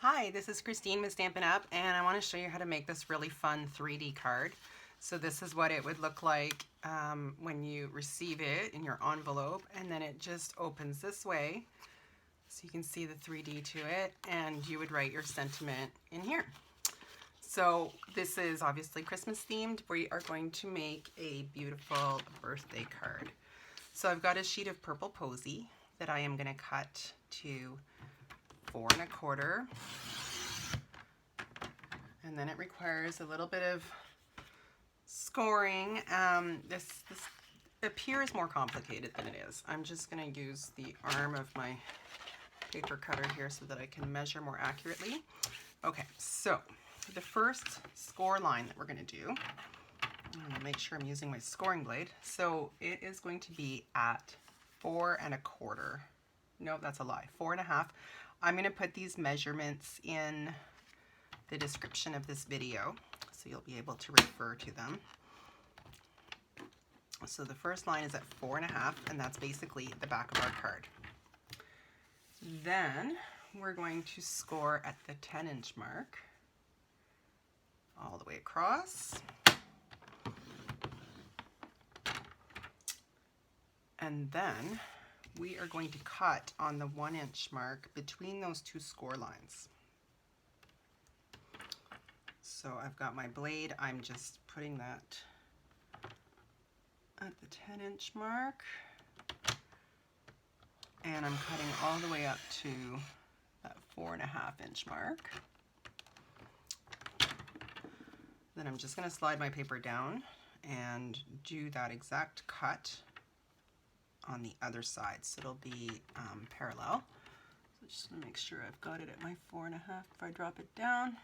Hi, this is Christine with Stampin' Up, and I want to show you how to make this really fun 3D card. So this is what it would look like when you receive it in your envelope, and then it just opens this way so you can see the 3D to it, and you would write your sentiment in here. So this is obviously Christmas themed. We are going to make a beautiful birthday card. So I've got a sheet of purple posy that I am going to cut to 4 1/4, and then it requires a little bit of scoring. This appears more complicated than it is. I'm just going to use the arm of my paper cutter here so that I can measure more accurately. Okay, so the first score line that we're going to do, I'm going to make sure I'm using my scoring blade. So it is going to be at 4 1/4. No, that's a lie. 4 1/2. I'm going to put these measurements in the description of this video, so you'll be able to refer to them. So the first line is at 4 1/2, and that's basically the back of our card. Then we're going to score at the 10-inch mark all the way across. And then we are going to cut on the 1-inch mark between those two score lines. So I've got my blade, I'm just putting that at the 10-inch mark, and I'm cutting all the way up to that 4 1/2-inch mark. Then I'm just going to slide my paper down and do that exact cut on the other side, so it'll be parallel. So just going to make sure I've got it at my 4 1/2 if I drop it down.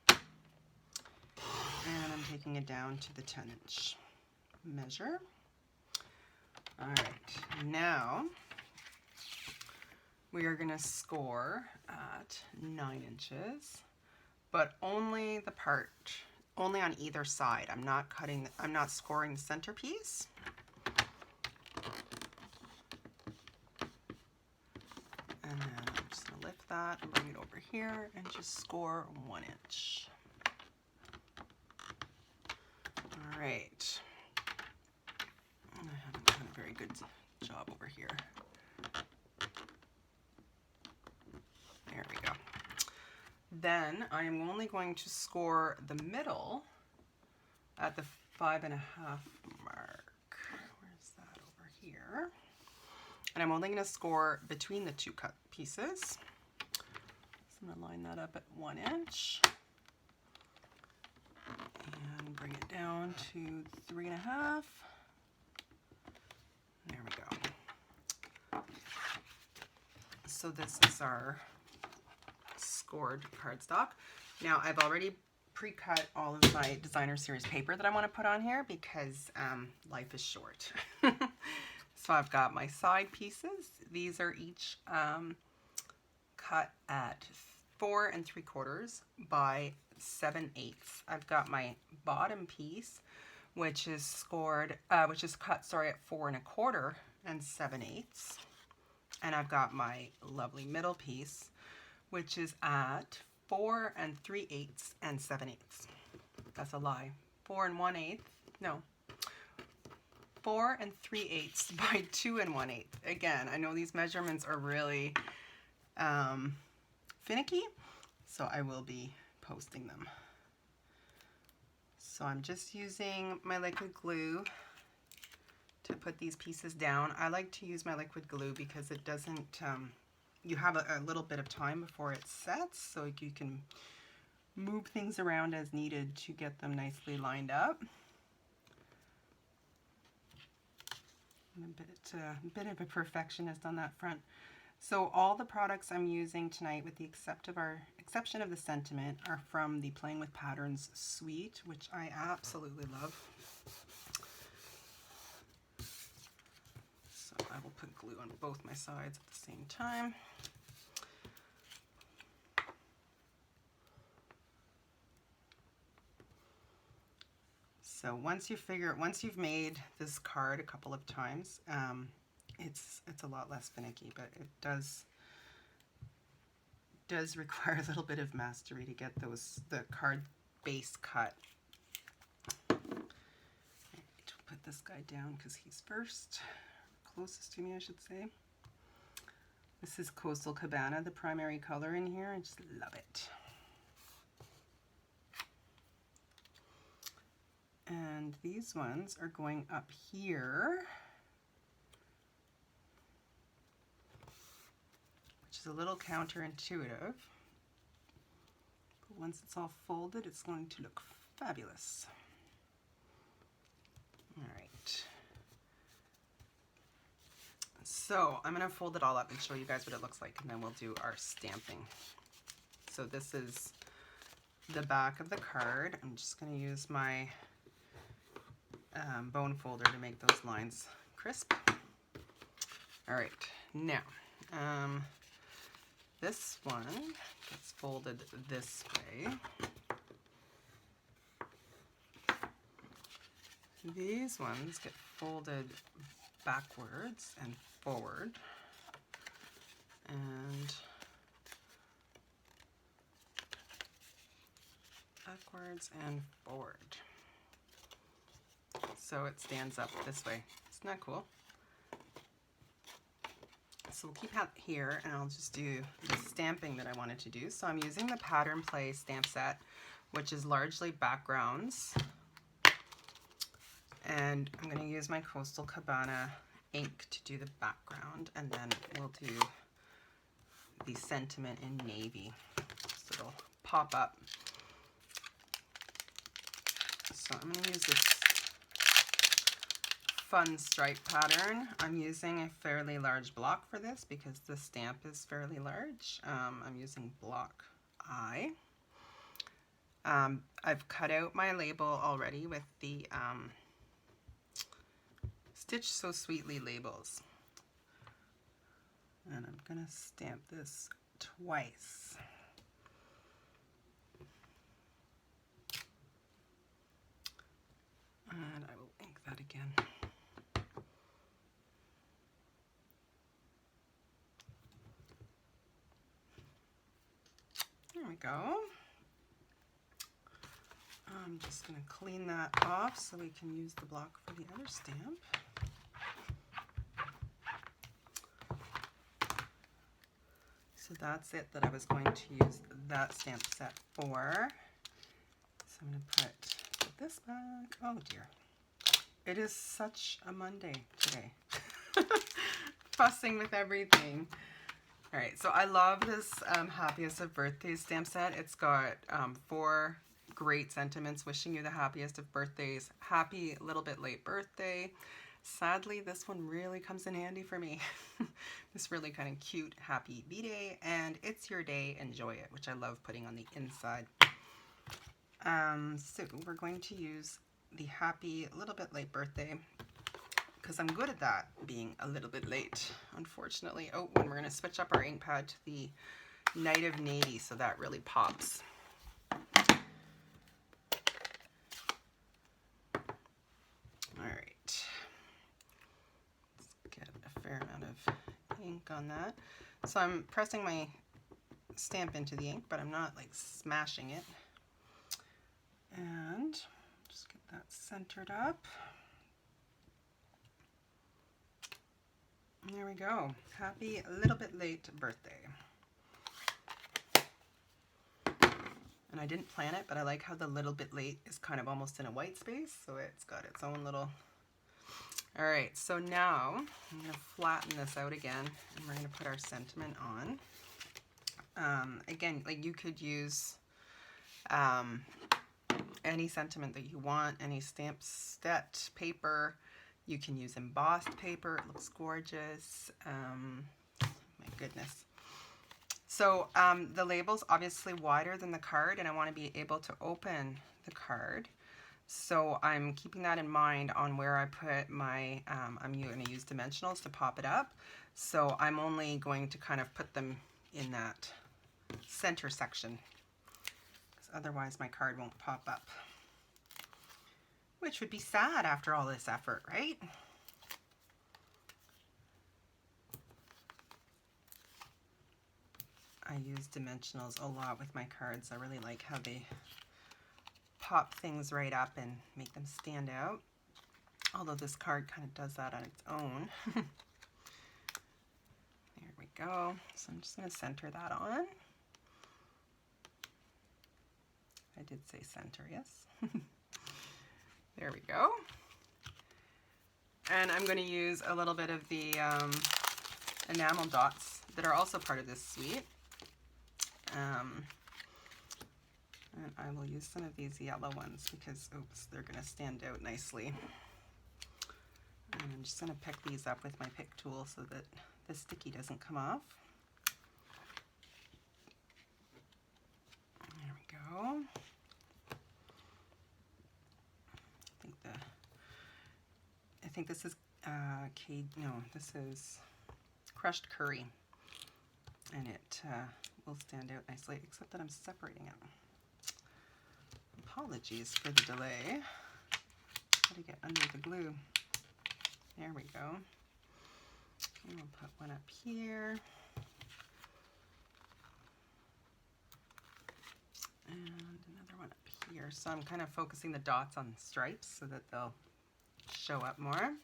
And I'm taking it down to the 10-inch measure. All right, now we are going to score at 9 inches, but only the part, only on either side. I'm not scoring the centerpiece. And then I'm just going to lift that and bring it over here and just score 1 inch. All right. I haven't done a very good job over here. There we go. Then I am only going to score the middle at the 5 1/2 mark. Where's that over here? And I'm only going to score between the two cut pieces. So I'm going to line that up at 1 inch. And bring it down to 3 1/2. There we go. So this is our scored cardstock. Now I've already pre-cut all of my designer series paper that I want to put on here because life is short. So I've got my side pieces. These are each cut at 4 3/4 by 7/8. I've got my bottom piece, which is cut, sorry, at 4 1/4 and 7/8. And I've got my lovely middle piece, which is at 4 3/8 and 7/8. That's a lie. 4 1/8. No. 4 3/8 by 2 1/8. Again, I know these measurements are really finicky, so I will be posting them. So I'm just using my liquid glue to put these pieces down. I like to use my liquid glue because it doesn't, you have a little bit of time before it sets, so you can move things around as needed to get them nicely lined up. I'm a bit of a perfectionist on that front. So all the products I'm using tonight, with the exception of the sentiment, are from the Playing with Patterns suite, which I absolutely love. So I will put glue on both my sides at the same time. So once you've made this card a couple of times, it's a lot less finicky, but it does does require a little bit of mastery to get the card base cut. Right, put this guy down because he's first, closest to me, I should say. This is Coastal Cabana, the primary color in here. I just love it. And these ones are going up here, which is a little counterintuitive. But once it's all folded, it's going to look fabulous. All right. So I'm going to fold it all up and show you guys what it looks like, and then we'll do our stamping. So this is the back of the card. I'm just going to use my bone folder to make those lines crisp. All right, now this one gets folded this way. These ones get folded backwards and forward, and backwards and forward. So it stands up this way. Isn't that cool? So we'll keep that here, and I'll just do the stamping that I wanted to do. So I'm using the Pattern Play stamp set, which is largely backgrounds. And I'm going to use my Coastal Cabana ink to do the background, and then we'll do the sentiment in navy. So it'll pop up. So I'm going to use this fun stripe pattern. I'm using a fairly large block for this because the stamp is fairly large. I'm using block I. I've cut out my label already with the Stitch So Sweetly labels. And I'm going to stamp this twice. And I will ink that again. There we go. I'm just going to clean that off so we can use the block for the other stamp. So that's it that I was going to use that stamp set for. So I'm going to put this back. Oh dear. It is such a Monday today. Fussing with everything. All right, so I love this Happiest of Birthdays stamp set. It's got 4 great sentiments wishing you the happiest of birthdays. Happy little bit late birthday. Sadly, this one really comes in handy for me. This really kind of cute happy B-Day, and it's your day, enjoy it, which I love putting on the inside. So we're going to use the happy little bit late birthday, because I'm good at that, being a little bit late, unfortunately. Oh, and we're going to switch up our ink pad to the Night of Navy, so that really pops. All right. Let's get a fair amount of ink on that. So I'm pressing my stamp into the ink, but I'm not like smashing it. And just get that centered up. There we go. Happy a little bit late birthday. And I didn't plan it, but I like how the little bit late is kind of almost in a white space, so it's got its own little... All right, so now I'm going to flatten this out again, and we're going to put our sentiment on. Again, like you could use any sentiment that you want, any stamp set paper. You can use embossed paper. It looks gorgeous. My goodness. So the label's obviously wider than the card, and I want to be able to open the card. So I'm keeping that in mind on where I put my, I'm going to use dimensionals to pop it up. So I'm only going to kind of put them in that center section, because otherwise my card won't pop up. Which would be sad after all this effort, right? I use dimensionals a lot with my cards. I really like how they pop things right up and make them stand out. Although this card kind of does that on its own. There we go. So I'm just going to center that on. I did say center, yes. There we go. And I'm going to use a little bit of the enamel dots that are also part of this suite. And I will use some of these yellow ones because, oops, they're going to stand out nicely. And I'm just going to pick these up with my pick tool so that the sticky doesn't come off. There we go. I think this is this is crushed curry, and it will stand out nicely, except that I'm separating it. Apologies for the delay. Gotta get under the glue. There we go. And we'll put one up here. And another one up here. So I'm kind of focusing the dots on stripes so that they'll show up more.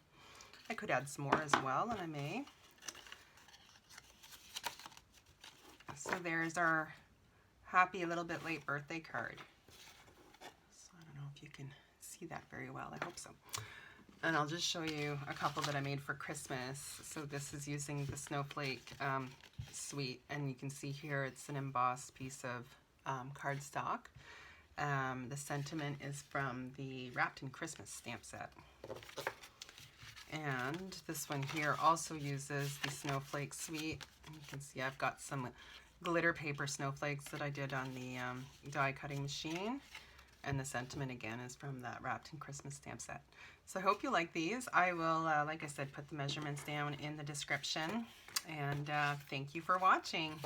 I could add some more as well, and I may. So there's our happy a little bit late birthday card. So I don't know if you can see that very well. I hope so. And I'll just show you a couple that I made for Christmas. So this is using the Snowflake suite, and you can see here it's an embossed piece of cardstock. The sentiment is from the Wrapped in Christmas stamp set. And this one here also uses the Snowflake suite. You can see I've got some glitter paper snowflakes that I did on the die cutting machine. And the sentiment again is from that Wrapped in Christmas stamp set. So I hope you like these. I will, like I said, put the measurements down in the description. And thank you for watching.